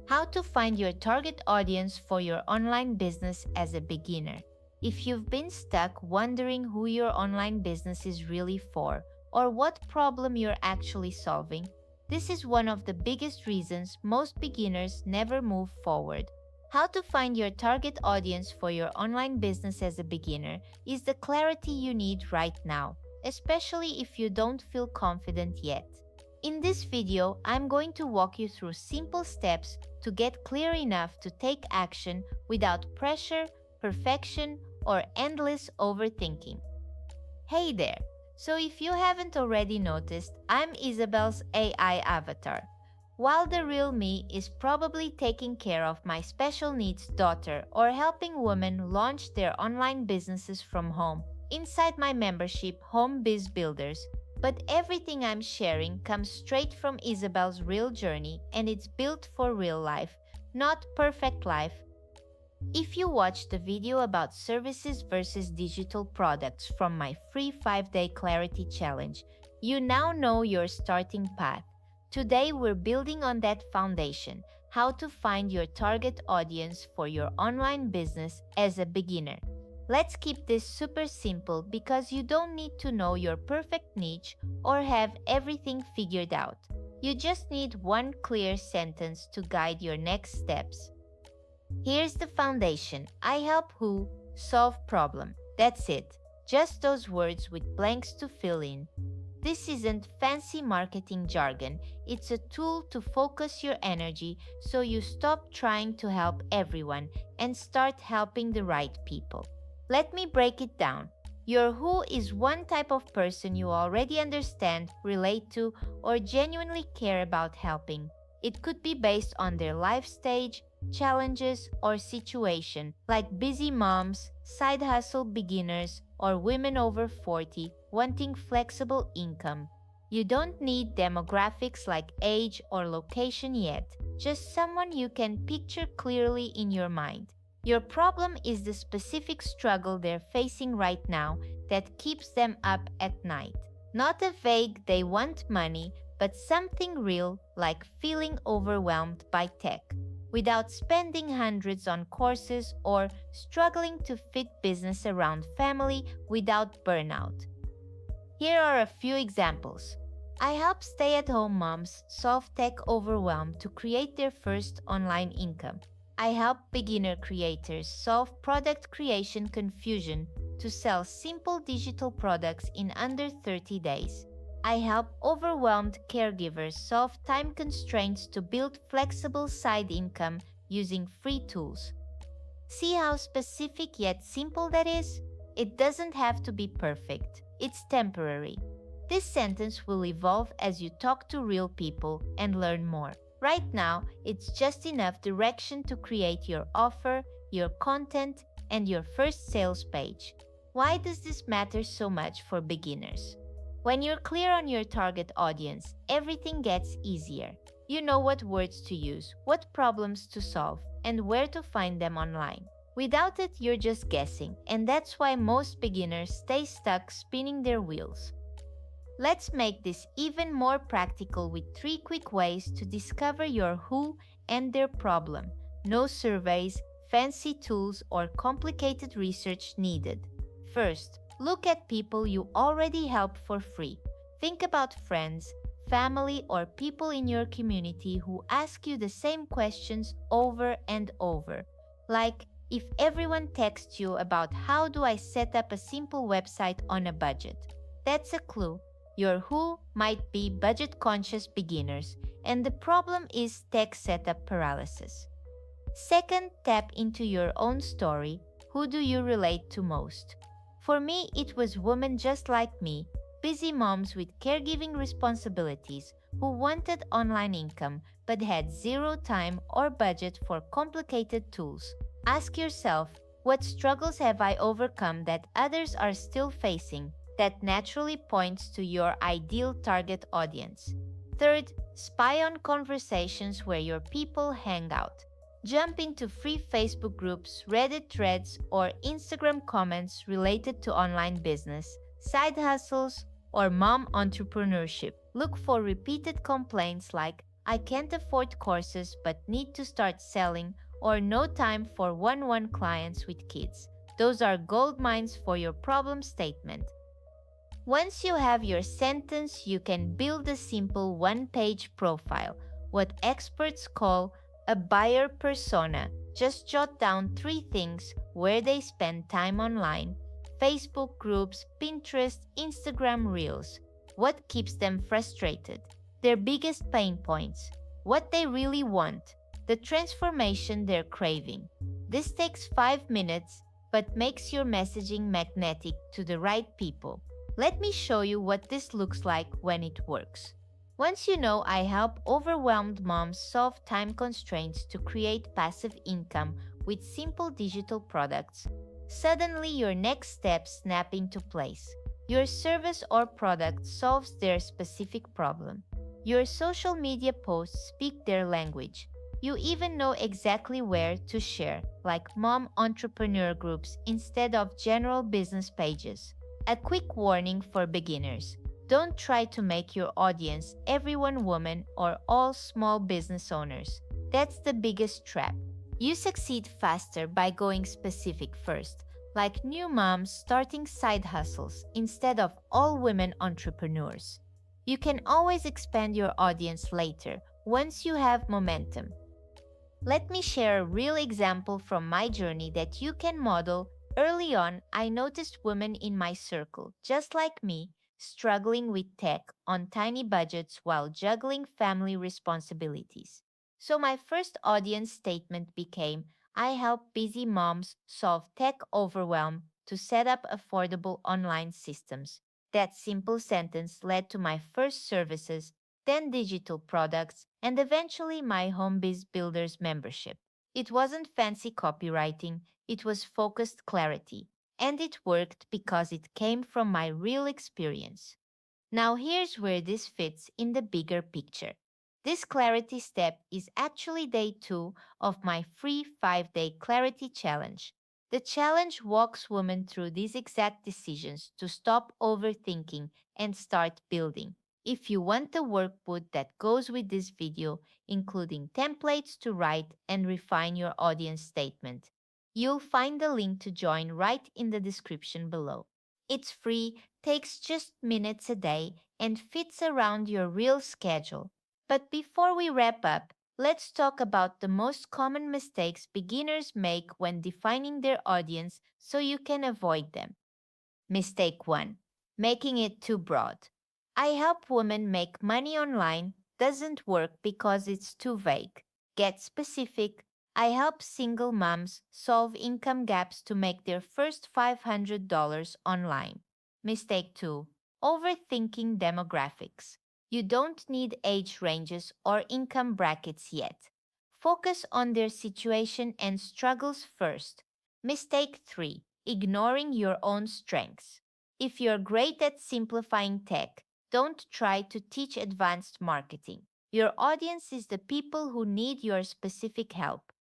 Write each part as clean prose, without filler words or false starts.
How to find your target audience for your online business as a beginner. If you've been stuck wondering who your online business is really for or what problem you're actually solving, this is one of the biggest reasons most beginners never move forward. How to find your target audience for your online business as a beginner is the clarity you need right now, especially if you don't feel confident yet. In this video, I'm going to walk you through simple steps to get clear enough to take action without pressure, perfection, or endless overthinking. Hey there! So if you haven't already noticed, I'm Isabel's AI avatar. While the real me is probably taking care of my special needs daughter or helping women launch their online businesses from home inside my membership Home Biz Builders, but everything I'm sharing comes straight from Isabel's real journey and it's built for real life, not perfect life. If you watched the video about services versus digital products from my free 5-day clarity challenge, you now know your starting path. Today we're building on that foundation, how to find your target audience for your online business as a beginner. Let's keep this super simple because you don't need to know your perfect niche or have everything figured out. You just need one clear sentence to guide your next steps. Here's the foundation. I help who solve problem. That's it. Just those words with blanks to fill in. This isn't fancy marketing jargon. It's a tool to focus your energy so you stop trying to help everyone and start helping the right people. Let me break it down. Your who is one type of person you already understand, relate to, or genuinely care about helping. It could be based on their life stage, challenges, or situation, like busy moms, side hustle beginners, or women over 40 wanting flexible income. You don't need demographics like age or location yet, just someone you can picture clearly in your mind. Your problem is the specific struggle they're facing right now that keeps them up at night. Not a vague "they want money," but something real like feeling overwhelmed by tech, without spending hundreds on courses or struggling to fit business around family without burnout. Here are a few examples. I help stay-at-home moms solve tech overwhelm to create their first online income. I help beginner creators solve product creation confusion to sell simple digital products in under 30 days. I help overwhelmed caregivers solve time constraints to build flexible side income using free tools. See how specific yet simple that is? It doesn't have to be perfect. It's temporary. This sentence will evolve as you talk to real people and learn more. Right now, it's just enough direction to create your offer, your content, and your first sales page. Why does this matter so much for beginners? When you're clear on your target audience, everything gets easier. You know what words to use, what problems to solve, and where to find them online. Without it, you're just guessing, and that's why most beginners stay stuck spinning their wheels. Let's make this even more practical with 3 quick ways to discover your who and their problem. No surveys, fancy tools, or complicated research needed. First, look at people you already help for free. Think about friends, family, or people in your community who ask you the same questions over and over. Like, if everyone texts you about how do I set up a simple website on a budget, that's a clue. Your who might be budget-conscious beginners, and the problem is tech setup paralysis. Second, tap into your own story. Who do you relate to most? For me, it was women just like me, busy moms with caregiving responsibilities who wanted online income but had zero time or budget for complicated tools. Ask yourself, what struggles have I overcome that others are still facing? That naturally points to your ideal target audience. Third, spy on conversations where your people hang out. Jump into free Facebook groups, Reddit threads, or Instagram comments related to online business, side hustles, or mom entrepreneurship. Look for repeated complaints like, I can't afford courses but need to start selling, or no time for one clients with kids. Those are gold mines for your problem statement. Once you have your sentence, you can build a simple one-page profile, what experts call a buyer persona. Just jot down three things: where they spend time online, Facebook groups, Pinterest, Instagram Reels, what keeps them frustrated, their biggest pain points, what they really want, the transformation they're craving. This takes 5 minutes but makes your messaging magnetic to the right people. Let me show you what this looks like when it works. Once you know I help overwhelmed moms solve time constraints to create passive income with simple digital products, suddenly your next steps snap into place. Your service or product solves their specific problem. Your social media posts speak their language. You even know exactly where to share, like mom entrepreneur groups instead of general business pages. A quick warning for beginners: don't try to make your audience everyone woman or all small business owners. That's the biggest trap. You succeed faster by going specific first, like new moms starting side hustles instead of all women entrepreneurs. You can always expand your audience later once you have momentum. Let me share a real example from my journey that you can model. Early on, I noticed women in my circle, just like me, struggling with tech on tiny budgets while juggling family responsibilities. So my first audience statement became: I help busy moms solve tech overwhelm to set up affordable online systems. That simple sentence led to my first services, then digital products, and eventually my Homebiz Builders membership. It wasn't fancy copywriting, it was focused clarity. And it worked because it came from my real experience. Now, here's where this fits in the bigger picture. This clarity step is actually day 2 of my free 5-day clarity challenge. The challenge walks women through these exact decisions to stop overthinking and start building. If you want the workbook that goes with this video, including templates to write and refine your audience statement, you'll find the link to join right in the description below. It's free, takes just minutes a day, and fits around your real schedule. But before we wrap up, let's talk about the most common mistakes beginners make when defining their audience so you can avoid them. Mistake 1: making it too broad. I help women make money online doesn't work because it's too vague. Get specific. I help single moms solve income gaps to make their first $500 online. Mistake 2: overthinking demographics. You don't need age ranges or income brackets yet. Focus on their situation and struggles first. Mistake 3: ignoring your own strengths. If you're great at simplifying tech, don't try to teach advanced marketing. Your audience is the people who need your specific help.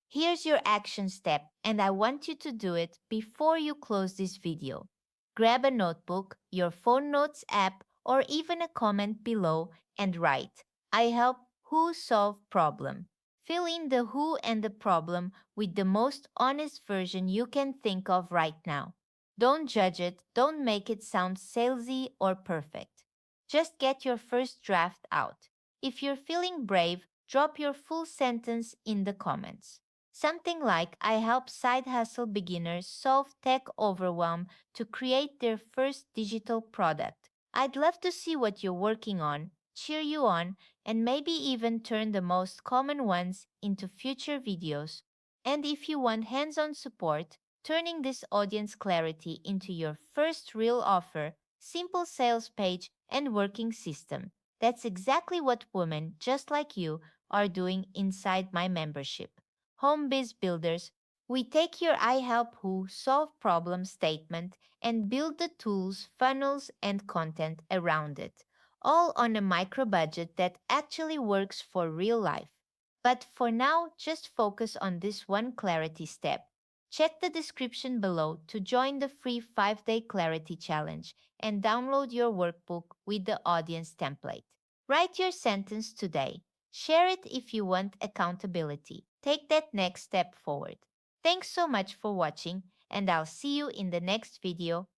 Here's your action step, and I want you to do it before you close this video. Grab a notebook, your phone notes app, or even a comment below and write: I help who solve problem. Fill in the who and the problem with the most honest version you can think of right now. Don't judge it, don't make it sound salesy or perfect. Just get your first draft out. If you're feeling brave, drop your full sentence in the comments. Something like: I help side hustle beginners solve tech overwhelm to create their first digital product. I'd love to see what you're working on, cheer you on, and maybe even turn the most common ones into future videos. And if you want hands on support, turning this audience clarity into your first real offer, simple sales page, and working system, that's exactly what women just like you are doing inside my membership. Home Biz Builders, we take your I help who solve problem statement and build the tools, funnels, and content around it, all on a micro budget that actually works for real life. But for now, just focus on this one clarity step. Check the description below to join the free 5-day clarity challenge and download your workbook with the audience template. Write your sentence today. Share it if you want accountability. Take that next step forward. Thanks so much for watching, and I'll see you in the next video